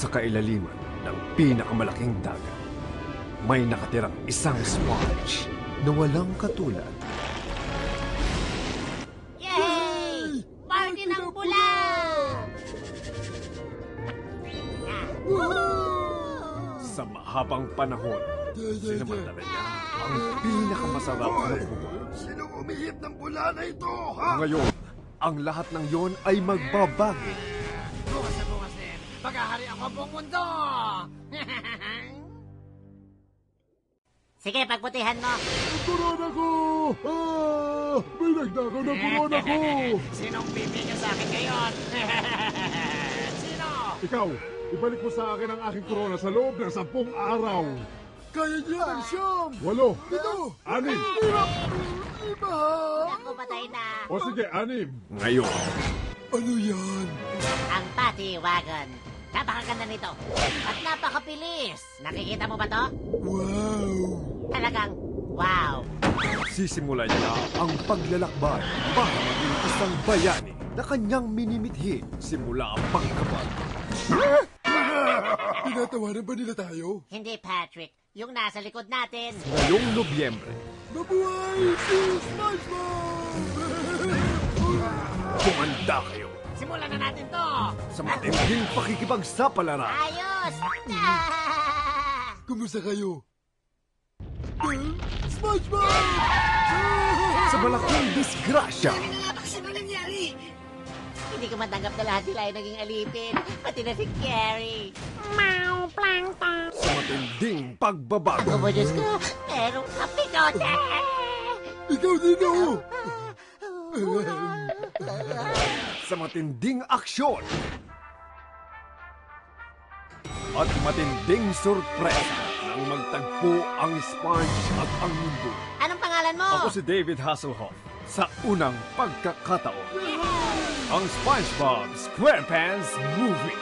Sa kailaliman ng pinakamalaking dagat, may nakatirang isang sponge na walang katulad. Yay! Party ng pula! Sa mahabang panahon, sinamantala niya ang pinakamasarap na buwan. Sinong umihip ng bula na ito, ha? Ngayon, ang lahat ng yon ay magbabago. Bukas na bukas din. Maghahari ako ang buong mundo! Sige, pagputihan mo. Ang corona ko! Ah! May nagdakaw ng corona ko! Sinong bibigyan sa akin ngayon? Sino? Ikaw, ibalik mo sa akin ang aking corona sa loob ng 10 araw. Kaya niya ng 9, 8, 7, 6. Ako, patay na. O sige, 6. Ngayon, Ano yan? Ang Pati Wagon. Napakaganda nito. At napakabilis. Nakikita mo ba to? Wow! Talagang wow. sisimulan niya ang paglalakbay para maging isang bayani na kanyang minimithi simula ang pagkabal. Tinatawanan ba nila tayo? Hindi, Patrick. Yung nasa likod natin. Ngayong Nobyembre, Mabuhay si SpongeBob! kumanda kayo Simulan na natin to. sa matinding pakikipagsapalaran. Ayos! Kumusta kayo? SpongeBob! Sa malaking disgrasya, Hindi ko matanggap na lahat sila ay naging alipin. Pati na si Gary. sa matinding pagbabago, Oh, Diyos ko. Merong kapinote! Ikaw din ako! sa matinding aksyon, at matinding sorpresa nang magtagpo ang sponge at ang mundo. Anong pangalan mo? Ako si David Hasselhoff sa unang pagkakataon. Ang SpongeBob SquarePants Movie.